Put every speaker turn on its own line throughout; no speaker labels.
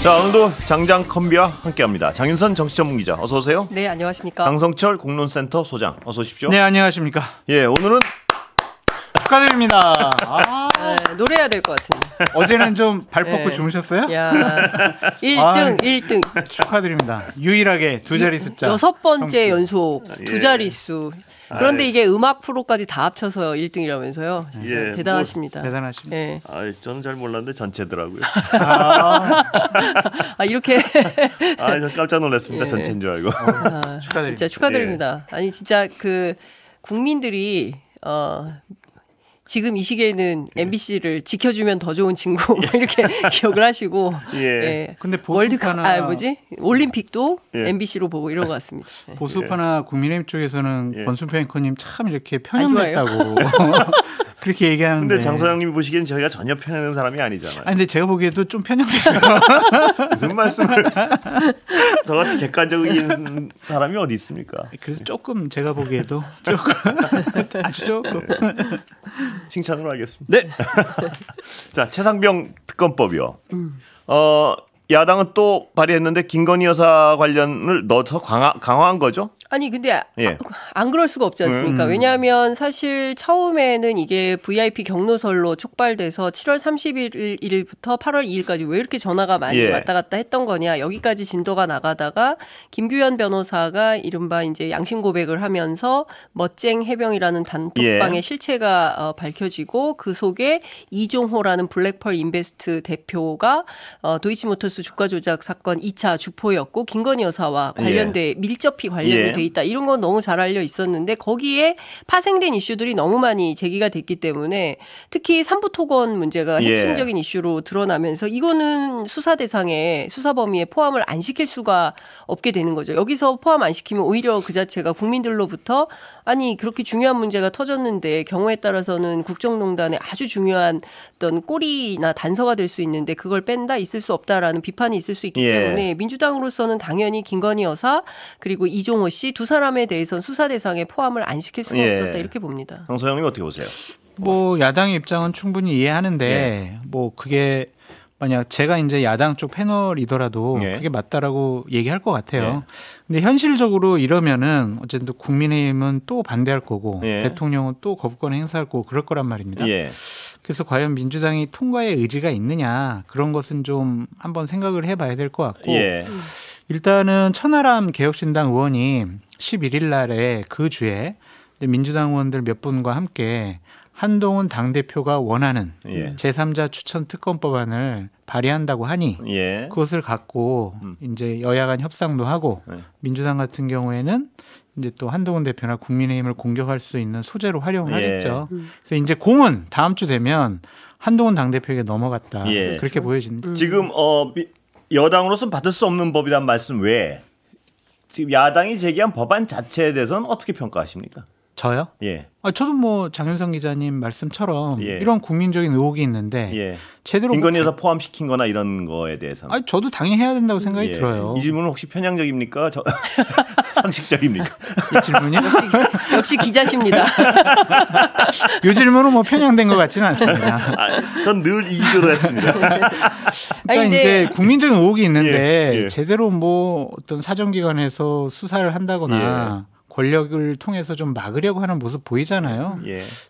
자, 오늘도 장장 컴비와 함께합니다. 장윤선 정치전문기자, 어서 오세요.
네, 안녕하십니까.
강성철 공론센터 소장, 어서 오십시오.
네, 안녕하십니까.
예, 오늘은
축하드립니다.
네, 노래해야 될 것 같은데.
어제는 좀 발 뻗고 주무셨어요?
야, 1등, 1등.
축하드립니다. 유일하게 두 자리 숫자.
6번째 연속 두 자릿수. 그런데 이게 음악 프로까지 다 합쳐서 1등이라면서요. 진짜
예,
대단하십니다.
대단하십니다.
예.
저는 잘 몰랐는데 전체더라고요.
이렇게.
저 깜짝 놀랐습니다.
예.
전체인 줄 알고.
축하드립니다.
진짜 축하드립니다. 아니 진짜 그 국민들이 지금 이 시기에는 MBC를 지켜주면 더 좋은 친구 이렇게 기억을 하시고
예.
근데
월드컵 올림픽도
예.
MBC로 보고 이런 것 같습니다.
보수파나 국민의힘 쪽에서는 권순표 앵커님 참 이렇게
안
편향됐다고 그렇게 얘기하는데.
근데 장 소장님이 보시기엔 저희가 전혀 편향된 사람이 아니잖아요.
근데 제가 보기에도 좀 편향됐어요.
무슨 말씀을? 저같이 객관적인 사람이 어디 있습니까?
그래서 조금 제가 보기에도 조금 아주 조금
칭찬으로 하겠습니다.
네.
자, 최상병 특검법이요. 야당은 또 발의했는데 김건희 여사 관련을 넣어서 강화한 거죠?
아니 근데
예.
안 그럴 수가 없지 않습니까? 왜냐하면 사실 처음에는 이게 VIP 경로설로 촉발돼서 7월 31일부터 8월 2일까지 왜 이렇게 전화가 많이
예.
왔다 갔다 했던 거냐, 여기까지 진도가 나가다가 김규현 변호사가 이른바 이제 양심 고백을 하면서 멋쟁 해병이라는 단톡방의
예.
실체가 밝혀지고 그 속에 이종호라는 블랙펄 인베스트 대표가 도이치모터스 주가 조작 사건 2차 주포였고 김건희 여사와 관련돼 밀접히 관련돼 돼 있다. 이런 건 너무 잘 알려 있었는데 거기에 파생된 이슈들이 너무 많이 제기가 됐기 때문에 특히 삼부토건 문제가 핵심적인 이슈로 드러나면서 이거는 수사 대상에 수사 범위에 포함을 안 시킬 수가 없게 되는 거죠. 여기서 포함 안 시키면 오히려 그 자체가 국민들로부터 아니 그렇게 중요한 문제가 터졌는데 경우에 따라서는 국정농단의 아주 중요한 어떤 꼬리나 단서가 될 수 있는데 그걸 뺀다, 있을 수 없다라는 비판이 있을 수 있기 때문에 민주당으로서는 당연히 김건희 여사 그리고 이종호 씨 두 사람에 대해서는 수사 대상에 포함을 안 시킬 수가 없었다 이렇게 봅니다.
장 소장님 어떻게 보세요?
뭐 야당의 입장은 충분히 이해하는데 뭐 그게 만약 제가 이제 야당 쪽 패널이더라도 그게 맞다라고 얘기할 것 같아요. 근데 현실적으로 이러면은 어쨌든 국민의힘은 또 반대할 거고 대통령은 또 거부권 행사할 거고 그럴 거란 말입니다. 그래서 과연 민주당이 통과의 의지가 있느냐 그런 것은 좀 한번 생각을 해봐야 될 것 같고 일단은 천하람 개혁신당 의원이 11일 날에 그 주에 민주당 의원들 몇 분과 함께 한동훈 당대표가 원하는 제3자 추천 특검법안을 발의한다고 하니 그것을 갖고 이제 여야 간 협상도 하고 민주당 같은 경우에는 이제 또 한동훈 대표나 국민의힘을 공격할 수 있는 소재로 활용을 하겠죠. 그래서 이제 공은 다음 주 되면 한동훈 당대표에게 넘어갔다. 그렇게 보여집니다.
지금 여당으로서는 받을 수 없는 법이란 말씀 외에 지금 야당이 제기한 법안 자체에 대해서는 어떻게 평가하십니까?
저요? 저도 뭐 장윤성 기자님 말씀처럼 이런 국민적인 의혹이 있는데 제대로
김건희 여사 포함시킨 거나 이런 거에 대해서는
저도 당연히 해야 된다고 생각이 들어요.
이 질문은 혹시 편향적입니까? 상식적입니까?
이 질문이요?
역시 기자십니다.
이 질문은 뭐 편향된 것 같지는 않습니다.
전 늘 이기로 했습니다.
그러니까 이제 국민적인 의혹이 있는데 제대로 뭐 어떤 사정기관에서 수사를 한다거나 권력을 통해서 좀 막으려고 하는 모습 보이잖아요.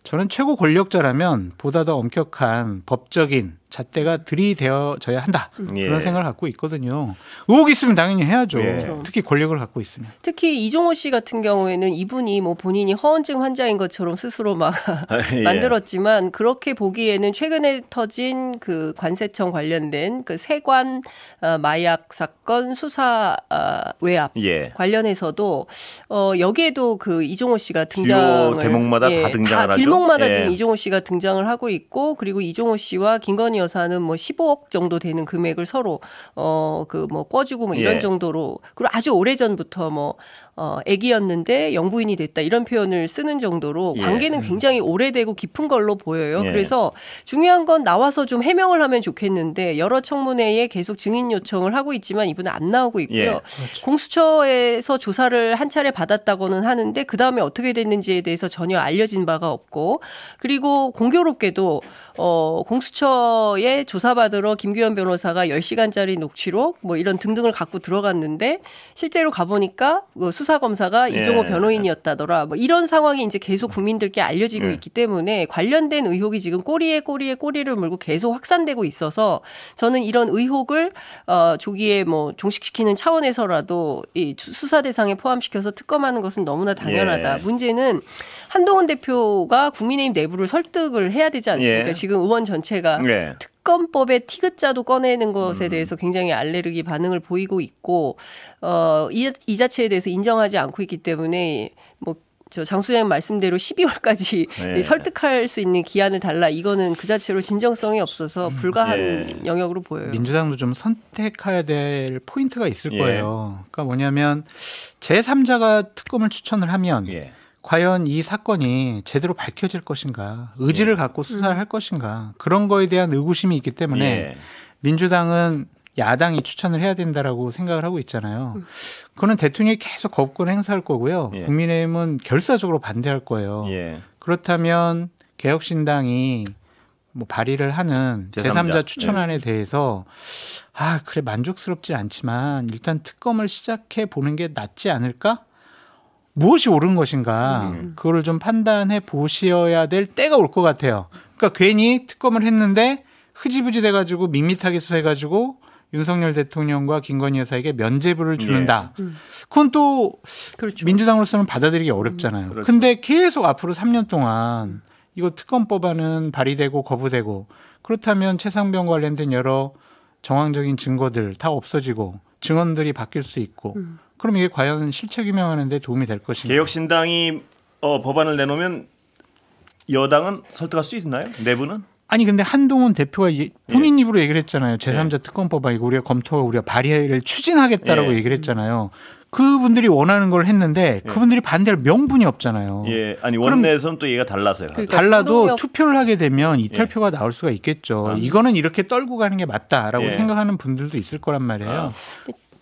저는 최고 권력자라면 보다 더 엄격한 법적인 잣대가 들이대어져야 한다. 그런 생각을 갖고 있거든요. 의혹이 있으면 당연히 해야죠. 특히 권력을 갖고 있으면.
특히 이종호 씨 같은 경우에는 이분이 뭐 본인이 허언증 환자인 것처럼 스스로 막 만들었지만 그렇게 보기에는 최근에 터진 그 관세청 관련된 그 세관 마약 사건 수사 외압 관련해서도 여기에도 그 이종호 씨가 등장을
대목마다 다 등장을 하죠.
길목마다 지금 이종호 씨가 등장을 하고 있고 그리고 이종호 씨와 김건희 여사는 뭐 15억 정도 되는 금액을 서로 그 뭐 꿔주고 뭐 이런 정도로 그리고 아주 오래 전부터 뭐 애기였는데 영부인이 됐다 이런 표현을 쓰는 정도로 관계는 굉장히 오래되고 깊은 걸로 보여요. 그래서 중요한 건 나와서 좀 해명을 하면 좋겠는데 여러 청문회에 계속 증인 요청을 하고 있지만 이분은 안 나오고 있고요. 공수처에서 조사를 한 차례 받았다고는 하는데 그다음에 어떻게 됐는지에 대해서 전혀 알려진 바가 없고 그리고 공교롭게도 공수처 거에 조사받으러 김규현 변호사가 10시간짜리 녹취록 뭐 이런 등등을 갖고 들어갔는데 실제로 가보니까 수사검사가 이종호 변호인이었다더라. 뭐 이런 상황이 이제 계속 국민들께 알려지고 있기 때문에 관련된 의혹이 지금 꼬리에 꼬리를 물고 계속 확산되고 있어서 저는 이런 의혹을 조기에 뭐 종식시키는 차원에서라도 이 수사 대상에 포함시켜서 특검하는 것은 너무나 당연하다. 문제는 한동훈 대표가 국민의힘 내부를 설득을 해야 되지 않습니까? 지금 의원 전체가 특검법의 티귿자도 꺼내는 것에 대해서 굉장히 알레르기 반응을 보이고 있고 이 자체에 대해서 인정하지 않고 있기 때문에 뭐 저 장수영 말씀대로 12월까지 설득할 수 있는 기한을 달라. 이거는 그 자체로 진정성이 없어서 불가한 영역으로 보여요.
민주당도 좀 선택해야 될 포인트가 있을 거예요. 그러니까 뭐냐면 제3자가 특검을 추천을 하면 과연 이 사건이 제대로 밝혀질 것인가, 의지를 갖고 수사를 할 것인가, 그런 거에 대한 의구심이 있기 때문에 민주당은 야당이 추천을 해야 된다라고 생각을 하고 있잖아요. 그거는 대통령이 계속 거부권을 행사할 거고요. 국민의힘은 결사적으로 반대할 거예요. 그렇다면 개혁신당이 뭐 발의를 하는 제3자 추천안에 대해서 그래 만족스럽지 않지만 일단 특검을 시작해 보는 게 낫지 않을까? 무엇이 옳은 것인가? 그거를 좀 판단해 보셔야 될 때가 올 것 같아요. 그러니까 괜히 특검을 했는데 흐지부지 돼가지고 밋밋하게 수사해가지고 윤석열 대통령과 김건희 여사에게 면죄부를 주는다. 그건 또 민주당으로서는 받아들이기 어렵잖아요. 근데 계속 앞으로 3년 동안 이거 특검법안은 발의되고 거부되고 그렇다면 최상병 관련된 여러 정황적인 증거들 다 없어지고 증언들이 바뀔 수 있고 그럼 이게 과연 실체 규명하는 데 도움이 될 것인가.
개혁신당이 법안을 내놓으면 여당은 설득할 수 있나요? 내부는?
아니 근데 한동훈 대표가 본인 입으로 얘기를 했잖아요. 제3자 특검법안 이거 우리가 검토하고 우리가 발의를 추진하겠다라고 얘기를 했잖아요. 그분들이 원하는 걸 했는데 그분들이 반대할 명분이 없잖아요.
아니 원내에서는 또 얘기가 달라서요.
그러니까 달라도 투표를 하게 되면 이탈표가 나올 수가 있겠죠. 이거는 이렇게 떨고 가는 게 맞다라고 생각하는 분들도 있을 거란 말이에요.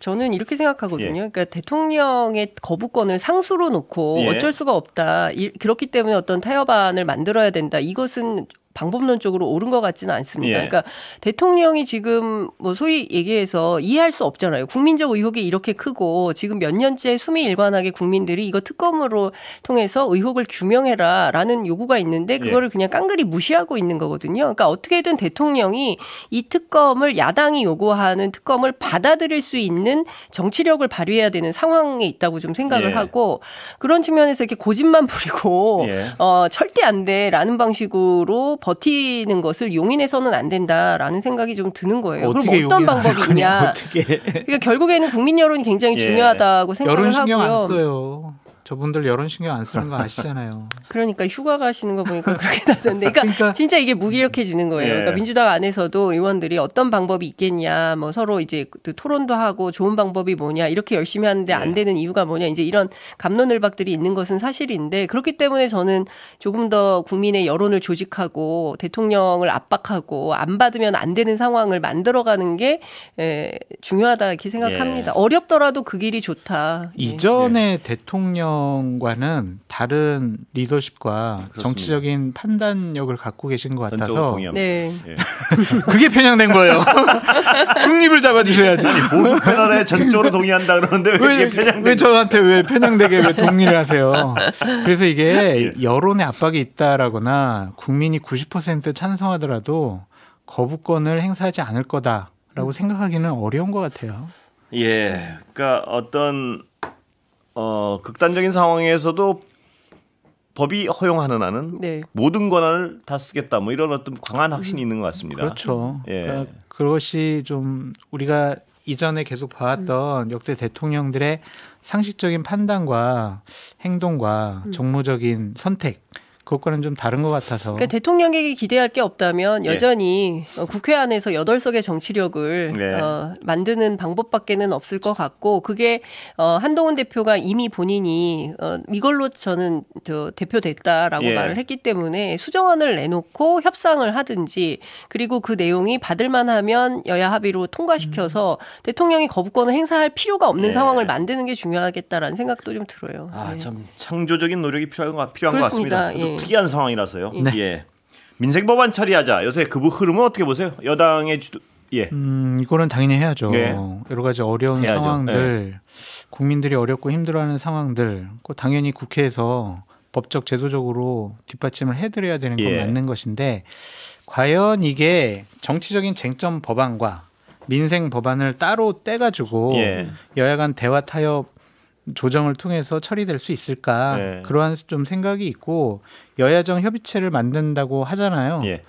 저는 이렇게 생각하거든요. 그러니까 대통령의 거부권을 상수로 놓고 어쩔 수가 없다. 그렇기 때문에 어떤 타협안을 만들어야 된다. 이것은 방법론적으로 옳은 것 같지는 않습니다. 그러니까 대통령이 지금 뭐 소위 얘기해서 이해할 수 없잖아요. 국민적 의혹이 이렇게 크고 지금 몇 년째 수미일관하게 국민들이 이거 특검으로 통해서 의혹을 규명해라라는 요구가 있는데 그거를 그냥 깡그리 무시하고 있는 거거든요. 그러니까 어떻게든 대통령이 이 특검을 야당이 요구하는 특검을 받아들일 수 있는 정치력을 발휘해야 되는 상황에 있다고 좀 생각을 하고 그런 측면에서 이렇게 고집만 부리고 절대 안 돼라는 방식으로 버티는 것을 용인해서는 안 된다라는 생각이 좀 드는 거예요. 그럼 어떤 방법이 있냐. 그러니까 결국에는 국민 여론이 굉장히 중요하다고 생각을
여론 신경
하고요.
안 써요. 저분들 여론 신경 안 쓰는 거 아시잖아요.
그러니까 휴가 가시는 거 보니까 그렇게 나던데. 그러니까 진짜 이게 무기력해지는 거예요. 그러니까 민주당 안에서도 의원들이 어떤 방법이 있겠냐, 뭐 서로 이제 토론도 하고 좋은 방법이 뭐냐, 이렇게 열심히 하는데 안 되는 이유가 뭐냐, 이제 이런 갑론을박들이 있는 것은 사실인데 그렇기 때문에 저는 조금 더 국민의 여론을 조직하고 대통령을 압박하고 안 받으면 안 되는 상황을 만들어가는 게 중요하다 이렇게 생각합니다. 어렵더라도 그 길이 좋다.
이전에 대통령과는 다른 리더십과
그렇습니다.
정치적인 판단력을 갖고 계신 것 같아서
그게
편향된 거예요. 중립을 잡아주셔야지.
아니 보수 패널에 전적으로 동의한다 그러는데
왜 저한테 왜 편향되게 왜 동의를 하세요? 그래서 이게 여론의 압박이 있다라거나 국민이 90% 찬성하더라도 거부권을 행사하지 않을 거다라고 생각하기는 어려운 것 같아요.
그러니까 어떤 극단적인 상황에서도 법이 허용하는 한은 모든 권한을 다 쓰겠다. 뭐 이런 어떤 강한 확신이 있는 것 같습니다.
그렇죠. 그러니까 그것이 좀 우리가 이전에 계속 봐왔던 역대 대통령들의 상식적인 판단과 행동과 정무적인 선택 그것과는 좀 다른 것 같아서.
그러니까 대통령에게 기대할 게 없다면 여전히 국회 안에서 8석의 정치력을 만드는 방법밖에는 없을 것 같고 그게 한동훈 대표가 이미 본인이 이걸로 저는 대표됐다라고 말을 했기 때문에 수정안을 내놓고 협상을 하든지 그리고 그 내용이 받을만 하면 여야 합의로 통과시켜서 대통령이 거부권을 행사할 필요가 없는 상황을 만드는 게 중요하겠다라는 생각도 좀 들어요.
참 창조적인 노력이 필요한 것 같습니다. 특이한 상황이라서요. 민생 법안 처리하자. 요새 그 흐름은 어떻게 보세요? 여당의 예.
이거는 당연히 해야죠.
예.
여러 가지 어려운
해야죠.
상황들,
예.
국민들이 어렵고 힘들어하는 상황들, 당연히 국회에서 법적 제도적으로 뒷받침을 해드려야 되는 건
예.
맞는 것인데 과연 이게 정치적인 쟁점 법안과 민생 법안을 따로 떼가지고
예.
여야 간 대화 타협 조정을 통해서 처리될 수 있을까
예.
그러한 좀 생각이 있고 여야정 협의체를 만든다고 하잖아요.
예.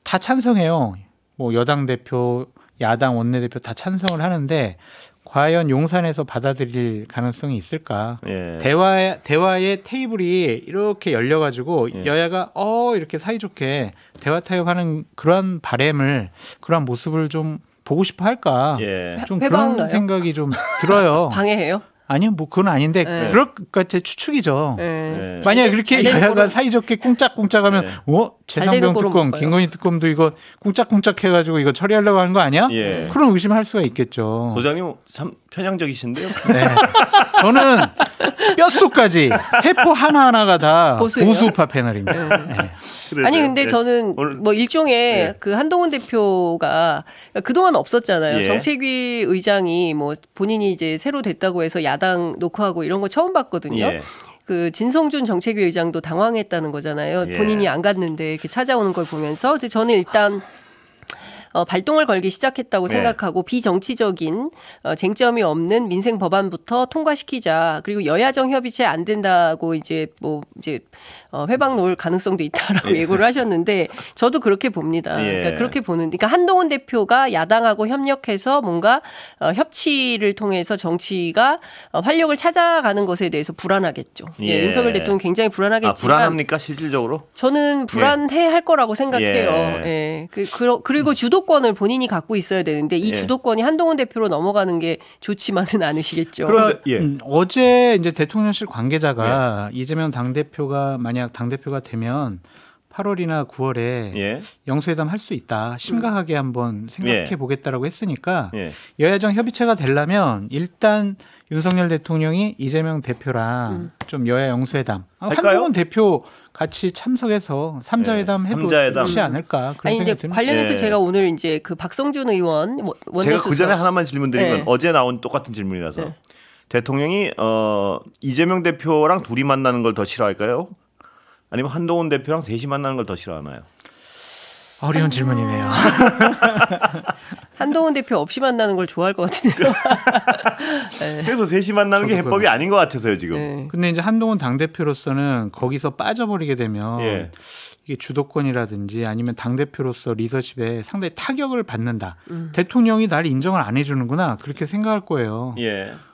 다 찬성해요. 뭐 여당 대표, 야당 원내대표 다 찬성을 하는데 과연 용산에서 받아들일 가능성이 있을까?
예.
대화의 테이블이 이렇게 열려가지고
예.
여야가 이렇게 사이좋게 대화 타협하는 그러한 바램을 그러한 모습을 좀 보고 싶어 할까?
예.
좀 그런 생각이 좀 들어요.
방해해요?
아니요, 뭐 그건 아닌데
네.
그럴 것 제 추측이죠.
네.
만약에 그렇게 여야가 사이좋게 꿍짝꿍짝하면 최상병 특검, 김건희 특검도 이거 꿍짝꿍짝 해가지고 이거 처리하려고 하는 거 아니야?
예.
그런 의심할 수가 있겠죠.
소장님 참 편향적이신데요.
네. 저는 뼛속까지 세포 하나하나가 다 보수우파 패널입니다. 네.
아니 근데 저는 뭐 일종의 그 한동훈 대표가 그동안 없었잖아요. 정책위 의장이 뭐 본인이 이제 새로 됐다고 해서 야당 녹화하고 이런 거 처음 봤거든요. 그 진성준 정책위 의장도 당황했다는 거잖아요. 본인이 안 갔는데 이렇게 찾아오는 걸 보면서 저는 일단 발동을 걸기 시작했다고 생각하고 비정치적인 쟁점이 없는 민생 법안부터 통과시키자. 그리고 여야정 협의체 안 된다고 이제 회방 놓을 가능성도 있다라고 예고를 하셨는데 저도 그렇게 봅니다. 그러니까 그렇게 그러니까 한동훈 대표가 야당하고 협력해서 뭔가 협치를 통해서 정치가 활력을 찾아가는 것에 대해서 불안하겠죠. 윤석열 대통령 굉장히 불안하겠지만
불안합니까 실질적으로?
저는 불안해할 거라고 생각해요. 그리고 주도권을 본인이 갖고 있어야 되는데 이 주도권이 한동훈 대표로 넘어가는 게 좋지만은 않으시겠죠.
그런데 어제 이제 대통령실 관계자가 이재명 당대표가 만약 당대표가 되면 8월이나 9월에 영수회담 할 수 있다. 심각하게 한번 생각해 보겠다라고 했으니까 여야정 협의체가 되려면 일단 윤석열 대통령이 이재명 대표랑 좀 여야 영수회담 한동훈 대표 같이 참석해서 3자회담 해도 좋지 않을까 그런 생각이 듭니다.
관련해서 제가 오늘 이제 그 박성준 의원 원내수석
제가 그 전에 하나만 질문드리면 어제 나온 똑같은 질문이라서 대통령이 이재명 대표랑 둘이 만나는 걸 더 싫어할까요? 아니면 한동훈 대표랑 셋이 만나는 걸 더 싫어하나요?
어려운 질문이네요.
한동훈 대표 없이 만나는 걸 좋아할 것 같은데요.
그래서 셋이 만나는 게 해법이 아닌 것 같아서요 지금.
근데 이제 한동훈 당대표로서는 거기서 빠져버리게 되면 이게 주도권이라든지 아니면 당대표로서 리더십에 상당히 타격을 받는다. 대통령이 날 인정을 안 해주는구나 그렇게 생각할 거예요.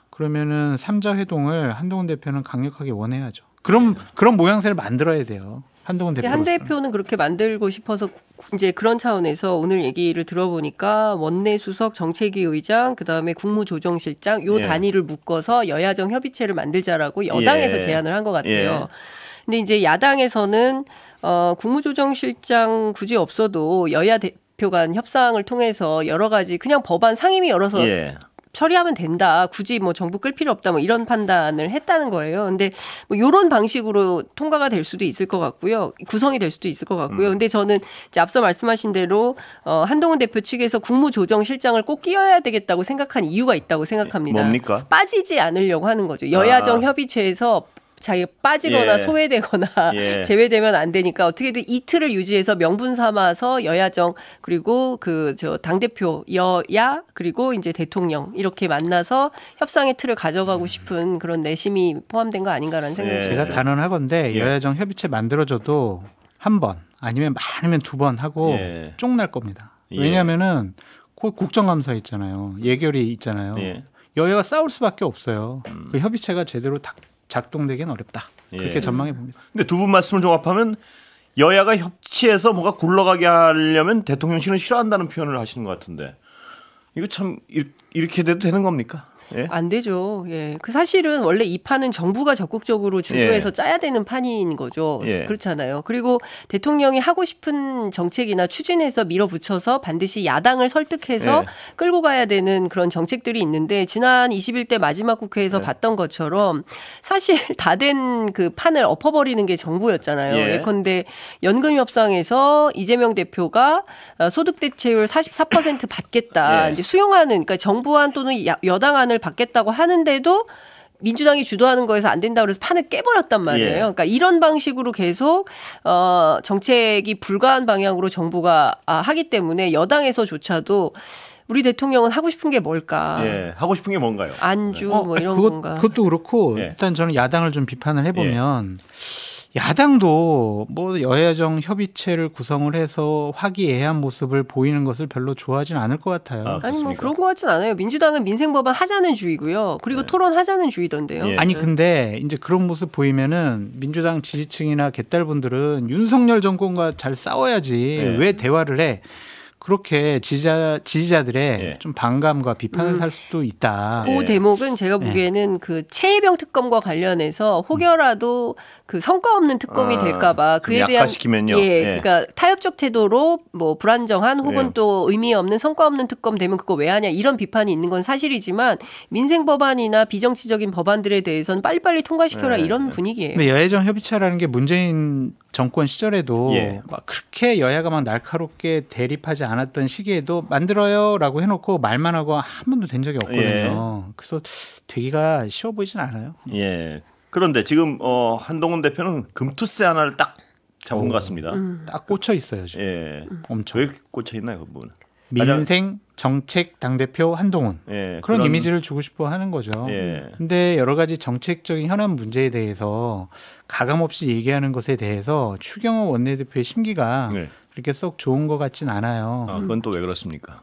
그러면은 3자 회동을 한동훈 대표는 강력하게 원해야죠. 그런 모양새를 만들어야 돼요. 한동훈 대표.
한 대표는 그렇게 만들고 싶어서 이제 그런 차원에서 오늘 얘기를 들어보니까 원내수석, 정책위 의장, 그다음에 국무조정실장 요 단위를 묶어서 여야정 협의체를 만들자라고 여당에서 제안을 한 것 같아요. 근데 이제 야당에서는 국무조정실장 굳이 없어도 여야 대표 간 협상을 통해서 여러 가지 그냥 법안 상임위 열어서 처리하면 된다. 굳이 뭐 정부 끌 필요 없다. 뭐 이런 판단을 했다는 거예요. 근데 뭐 이런 방식으로 통과가 될 수도 있을 것 같고요. 구성이 될 수도 있을 것 같고요. 근데 저는 이제 앞서 말씀하신 대로 한동훈 대표 측에서 국무조정실장을 꼭 끼워야 되겠다고 생각한 이유가 있다고 생각합니다.
뭡니까?
빠지지 않으려고 하는 거죠. 여야정 협의체에서 자기가 빠지거나 소외되거나 제외되면 안 되니까 어떻게든 이틀을 유지해서 명분 삼아서 여야정 그리고 당대표 여야 그리고 이제 대통령 이렇게 만나서 협상의 틀을 가져가고 싶은 그런 내심이 포함된 거 아닌가라는 생각이 듭니다.
제가 단언하건대 여야정 협의체 만들어줘도 한 번 아니면 많으면 2번 하고 쫑날 겁니다. 왜냐하면은 곧 국정감사 있잖아요. 예결위 있잖아요. 여야가 싸울 수밖에 없어요. 그 협의체가 제대로 작동되기는 어렵다. 그렇게 전망해 봅니다.
근데 두 분 말씀을 종합하면 여야가 협치해서 뭐가 굴러가게 하려면 대통령실은 싫어한다는 표현을 하시는 것 같은데 이거 참 이렇게 돼도 되는 겁니까? 예?
안 되죠. 예. 그 사실은 원래 이 판은 정부가 적극적으로 주도해서 짜야 되는 판인 거죠. 그렇잖아요. 그리고 대통령이 하고 싶은 정책이나 추진해서 밀어붙여서 반드시 야당을 설득해서 끌고 가야 되는 그런 정책들이 있는데 지난 21대 마지막 국회에서 봤던 것처럼 사실 다 된 그 판을 엎어버리는 게 정부였잖아요. 예컨대 연금 협상에서 이재명 대표가 소득 대체율 44% 받겠다. 이제 수용하는 그러니까 정부안 또는 여당안을 받겠다고 하는데도 민주당이 주도하는 거에서 안 된다고 그래서 판을 깨버렸단 말이에요. 그러니까 이런 방식으로 계속 정책이 불가한 방향으로 정부가 하기 때문에 여당에서조차도 우리 대통령은 하고 싶은 게 뭘까?
하고 싶은 게 뭔가요?
안주 뭐 이런 건가?
그것도 그렇고 일단 저는 야당을 좀 비판을 해보면 야당도 뭐 여야정 협의체를 구성을 해서 화기애애한 모습을 보이는 것을 별로 좋아하진 않을 것 같아요.
아니 뭐 그런 것 같진 않아요. 민주당은 민생법안 하자는 주의고요. 그리고 토론하자는 주의던데요.
아니 근데 이제 그런 모습 보이면은 민주당 지지층이나 개딸분들은 윤석열 정권과 잘 싸워야지 왜 대화를 해? 그렇게 지지자들의 좀 반감과 비판을 살 수도 있다.
그 대목은 제가 보기에는 그 최혜병 특검과 관련해서 혹여라도 그 성과 없는 특검이 될까봐 그에 대한
약화시키면요.
그러니까 타협적 태도로 뭐 불안정한 혹은 또 의미 없는 성과 없는 특검 되면 그거 왜 하냐 이런 비판이 있는 건 사실이지만 민생 법안이나 비정치적인 법안들에 대해서는 빨리빨리 통과시켜라 이런 분위기예요.
근데 여야정 협의체라는 게 문재인 정권 시절에도 막 그렇게 여야가 막 날카롭게 대립하지 않았던 시기에도 만들어요라고 해놓고 말만 하고 한 번도 된 적이 없거든요. 그래서 되기가 쉬워 보이진 않아요.
그런데 지금 한동훈 대표는 금투세 하나를 딱 잡은 것 같습니다.
딱 꽂혀 있어요. 지금. 엄청.
왜 꽂혀 있나요, 그 부분은?
민생 정책 당대표 한동훈 그런 이미지를 주고 싶어 하는 거죠. 근데 여러 가지 정책적인 현안 문제에 대해서 가감없이 얘기하는 것에 대해서 추경호 원내대표의 심기가 그렇게 쏙 좋은 것 같진 않아요.
그건 또 왜 그렇습니까?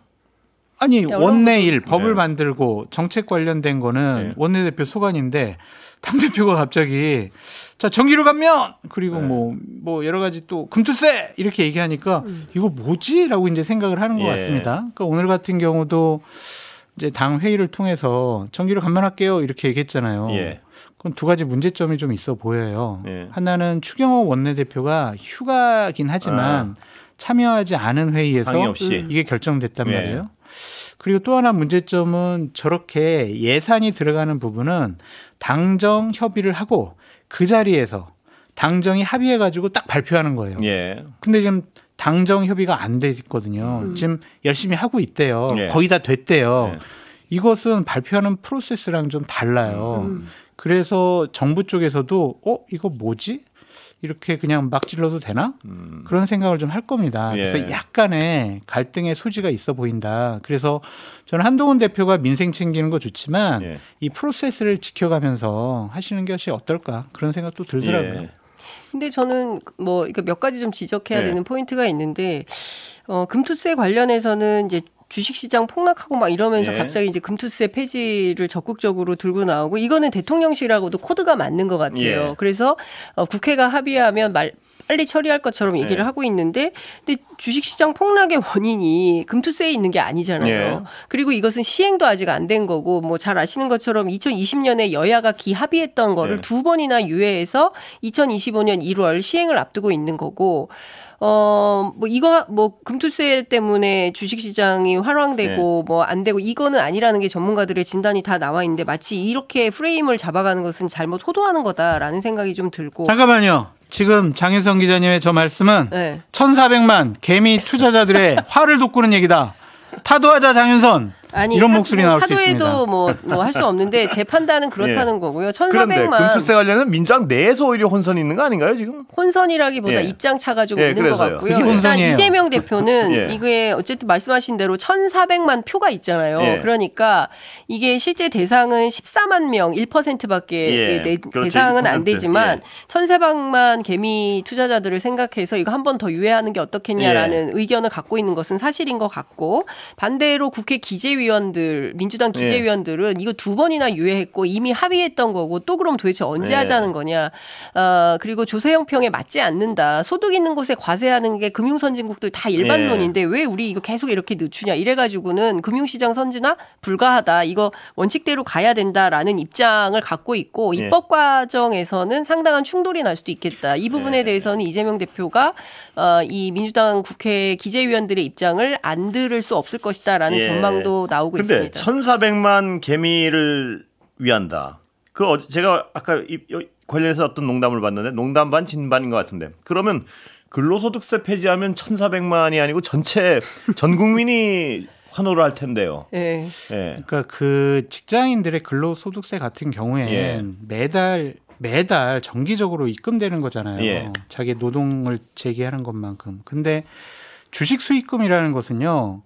아니 원내일 법을 만들고 정책 관련된 거는 원내대표 소관인데 당대표가 갑자기 자 정기로 가면 그리고 뭐 여러 가지 또 금투세 이렇게 얘기하니까 이거 뭐지라고 이제 생각을 하는 것 같습니다. 그러니까 오늘 같은 경우도 이제 당 회의를 통해서 정기로 감면할게요 이렇게 얘기했잖아요. 그건 두 가지 문제점이 좀 있어 보여요. 하나는 추경호 원내대표가 휴가긴 하지만 참여하지 않은 회의에서 이게 결정됐단 말이에요. 그리고 또 하나 문제점은 저렇게 예산이 들어가는 부분은 당정 협의를 하고 그 자리에서 당정이 합의해가지고 딱 발표하는 거예요. 근데 지금 당정 협의가 안 돼 있거든요. 지금 열심히 하고 있대요. 거의 다 됐대요. 이것은 발표하는 프로세스랑 좀 달라요. 그래서 정부 쪽에서도 이거 뭐지? 이렇게 그냥 막 질러도 되나? 그런 생각을 좀 할 겁니다. 그래서 약간의 갈등의 소지가 있어 보인다. 그래서 저는 한동훈 대표가 민생 챙기는 거 좋지만 이 프로세스를 지켜가면서 하시는 것이 어떨까? 그런 생각도 들더라고요.
근데 저는 뭐 몇 가지 좀 지적해야 되는 포인트가 있는데 금투세 관련해서는 이제 주식시장 폭락하고 막 이러면서 갑자기 이제 금투세 폐지를 적극적으로 들고 나오고 이거는 대통령실하고도 코드가 맞는 것 같아요. 그래서 국회가 합의하면 빨리 처리할 것처럼 얘기를 하고 있는데 근데 주식시장 폭락의 원인이 금투세에 있는 게 아니잖아요. 그리고 이것은 시행도 아직 안 된 거고 뭐 잘 아시는 것처럼 2020년에 여야가 기합의했던 거를 두 번이나 유예해서 2025년 1월 시행을 앞두고 있는 거고 금투세 때문에 주식시장이 활황되고 뭐 안 되고 이거는 아니라는 게 전문가들의 진단이 다 나와 있는데 마치 이렇게 프레임을 잡아가는 것은 잘못 호도하는 거다라는 생각이 좀 들고.
잠깐만요. 지금 장윤성 기자님의 저 말씀은 1,400만 개미 투자자들의 화를 돋구는 얘기다. 타도하자 장윤선.
아니,
이런 목소리 나올 수 있습니다.
타도에도 뭐 할 수 없는데 제 판단은 그렇다는 거고요. 1,400만.
그런데 금투세 관련은 민주당 내에서 오히려 혼선이 있는 거 아닌가요 지금?
혼선이라기보다 입장 차가 좀 있는 것 같고요. 일단 이재명 대표는 이게 어쨌든 말씀하신 대로 1,400만 표가 있잖아요. 그러니까 이게 실제 대상은 14만 명 1%밖에 대상은 안 되지만 1,400만 개미 투자자들을 생각해서 이거 한 번 더 유예하는 게 어떻겠냐라는 의견을 갖고 있는 것은 사실인 것 같고 반대로 국회 기재위 기재위원들 민주당 기재위원들은 이거 2번이나 유예했고 이미 합의했던 거고 또 그럼 도대체 언제 하자는 거냐. 그리고 조세형 평에 맞지 않는다. 소득 있는 곳에 과세하는 게 금융선진국들 다 일반론인데 왜 우리 이거 계속 이렇게 늦추냐. 이래가지고는 금융시장 선진화 불가하다. 이거 원칙대로 가야 된다라는 입장을 갖고 있고 입법 과정에서는 상당한 충돌이 날 수도 있겠다. 이 부분에 대해서는 이재명 대표가 이 민주당 국회 기재위원들의 입장을 안 들을 수 없을 것이다라는 전망도 나오고 있습니다.
근데 1,400만 개미를 위한다. 제가 아까 관련해서 어떤 농담을 봤는데 농담 반 진반인 것 같은데 그러면 근로소득세 폐지하면 1,400만이 아니고 전 국민이 환호를 할 텐데요.
네. 그러니까 그 직장인들의 근로소득세 같은 경우에는 매달 정기적으로 입금되는 거잖아요. 자기 노동을 제기하는 것만큼. 근데 주식 수익금이라는 것은요.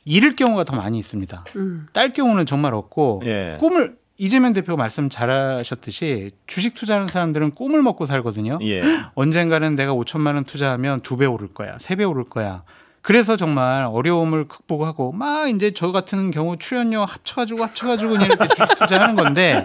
잃을 경우가 더 많이 있습니다. 딸 경우는 정말 없고 꿈을 이재명 대표가 말씀 잘하셨듯이 주식 투자하는 사람들은 꿈을 먹고 살거든요. 언젠가는 내가 5천만 원 투자하면 2배 오를 거야. 3배 오를 거야. 그래서 정말 어려움을 극복하고 막 이제 저 같은 경우 출연료 합쳐가지고 이렇게 주식 투자하는 건데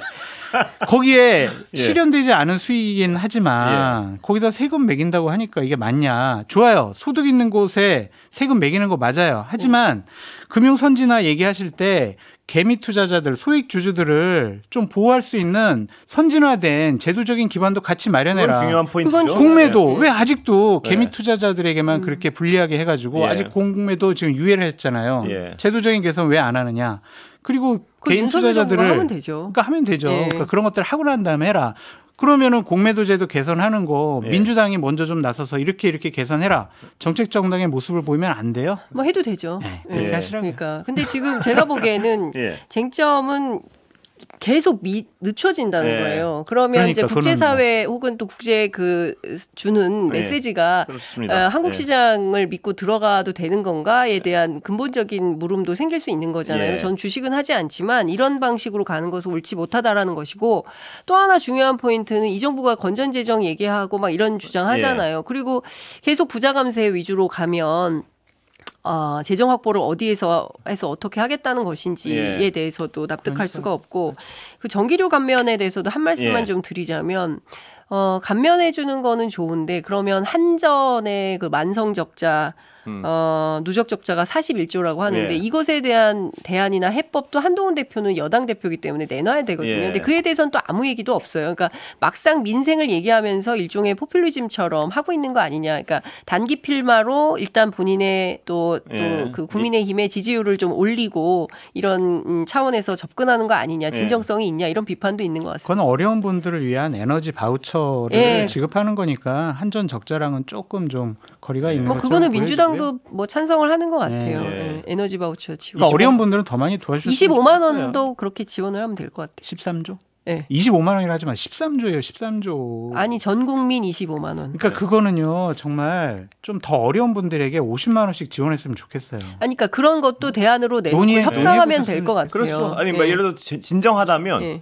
거기에 실현되지 않은 수익이긴 하지만 거기다 세금 매긴다고 하니까 이게 맞냐. 좋아요. 소득 있는 곳에 세금 매기는 거 맞아요. 하지만 금융선진화 얘기하실 때 개미 투자자들, 소액 주주들을 좀 보호할 수 있는 선진화된 제도적인 기반도 같이 마련해라.
그건 중요한 포인트죠.
공매도 왜 아직도 개미 투자자들에게만 그렇게 불리하게 해가지고 아직 공매도 지금 유예를 했잖아요. 제도적인 개선 왜 안 하느냐. 그리고 개인 투자자들을
하면 되죠.
그러니까 하면 되죠. 그러니까 그런 것들 하고 난 다음에 해라. 그러면은 공매도제도 개선하는 거 민주당이 먼저 좀 나서서 이렇게 개선해라. 정책 정당의 모습을 보이면 안 돼요?
뭐 해도 되죠.
그렇게 하시라고요.
그러니까 근데 지금 제가 보기에는 쟁점은 계속 늦춰진다는 거예요. 그러면 이제 국제사회 혹은 또 국제 주는 메시지가 한국 시장을 믿고 들어가도 되는 건가에 대한 근본적인 물음도 생길 수 있는 거잖아요. 전 주식은 하지 않지만 이런 방식으로 가는 것은 옳지 못하다라는 것이고 또 하나 중요한 포인트는 이 정부가 건전재정 얘기하고 막 이런 주장하잖아요. 그리고 계속 부자 감세 위주로 가면 재정 확보를 어디에서 해서 어떻게 하겠다는 것인지에 대해서도 납득할 수가 없고 그 전기료 감면에 대해서도 한 말씀만 좀 드리자면 감면해 주는 거는 좋은데 그러면 한전의 그 만성적자 누적 적자가 41조라고 하는데 이것에 대한 대안이나 해법도 한동훈 대표는 여당 대표이기 때문에 내놔야 되거든요. 근데 그에 대해서는 또 아무 얘기도 없어요. 그러니까 막상 민생을 얘기하면서 일종의 포퓰리즘처럼 하고 있는 거 아니냐. 그러니까 단기 필마로 일단 본인의 또 그 국민의힘의 지지율을 좀 올리고 이런 차원에서 접근하는 거 아니냐. 진정성이 있냐. 이런 비판도 있는 것 같습니다.
그건 어려운 분들을 위한 에너지 바우처를 지급하는 거니까 한전 적자랑은 조금 좀 거리가 있는 거죠.
그거는 민주당 뭐 찬성을 하는 것 같아요. 에너지 바우처 지원.
그러니까 어려운 분들은 더 많이 도와주시면
25만 원도 그렇게 지원을 하면 될 것 같아요.
13조? 네. 25만 원이라 하지만 13조예요. 13조.
아니 전 국민 25만 원.
그러니까 그거는요. 정말 좀 더 어려운 분들에게 50만 원씩 지원했으면 좋겠어요.
아니 그러니까 그런 것도 대안으로 내놓고 협상하면 될 것 같아요.
그렇죠. 아니 뭐 예를 들어 진정하다면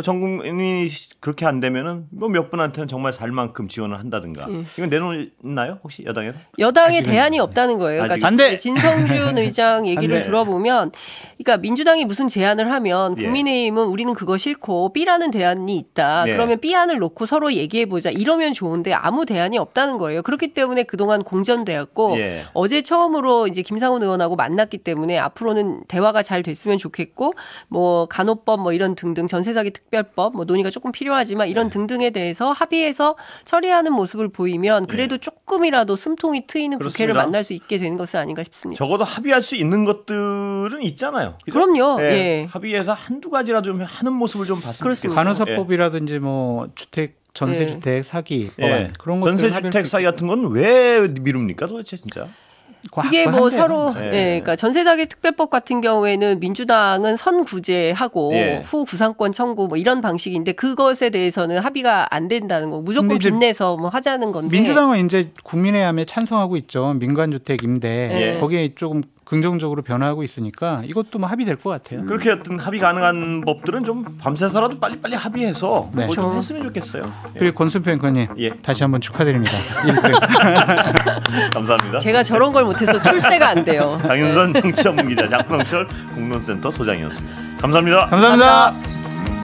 전 국민이 그렇게 안 되면은 뭐 몇 분한테는 정말 살 만큼 지원을 한다든가. 이건 내놓나요? 혹시 여당에서?
여당에 대안이 없다는 거예요. 그러니까
반대.
진성준 의장 얘기를 들어보면 그러니까 민주당이 무슨 제안을 하면 국민의힘은 우리는 그거 싫고 B라는 대안이 있다. 그러면 B안을 놓고 서로 얘기해보자. 이러면 좋은데 아무 대안이 없다는 거예요. 그렇기 때문에 그동안 공전되었고 어제 처음으로 이제 김상훈 의원하고 만났기 때문에 앞으로는 대화가 잘 됐으면 좋겠고 뭐 간호법 뭐 이런 등등 전세사기 특별법 뭐 논의가 조금 필요하지만 이런 등등에 대해서 합의해서 처리하는 모습을 보이면 그래도 조금이라도 숨통이 트이는 국회를 만날 수 있게 되는 것은 아닌가 싶습니다.
적어도 합의할 수 있는 것들은 있잖아요.
그죠? 그럼요.
합의해서 한두 가지라도 좀 하는 모습을 좀 봤으면 좋겠어요.
간호사법이라든지 뭐 주택 전세주택 사기 법안 그런 것들
전세주택 사기 같은 건 왜 미룹니까 도대체 진짜?
이게 뭐 서로 그러니까 전세사기 특별법 같은 경우에는 민주당은 선구제하고 후 구상권 청구 뭐 이런 방식인데 그것에 대해서는 합의가 안 된다는 거 무조건 빚내서 뭐 하자는 건데
민주당은 이제 국민의힘에 찬성하고 있죠. 민간주택 임대 거기에 조금 긍정적으로 변화하고 있으니까 이것도 뭐 합의될 것 같아요.
그렇게 어떤 합의 가능한 법들은 좀 밤새서라도 빨리빨리 합의해서 뭐 좀 했으면 좋겠어요.
그리고 권순표 앵커님 다시 한번 축하드립니다.
1등. 감사합니다.
제가 저런 걸 못해서 출세가 안 돼요.
강윤선 정치전문기자, 장명철 공론센터 소장이었습니다. 감사합니다.
감사합니다.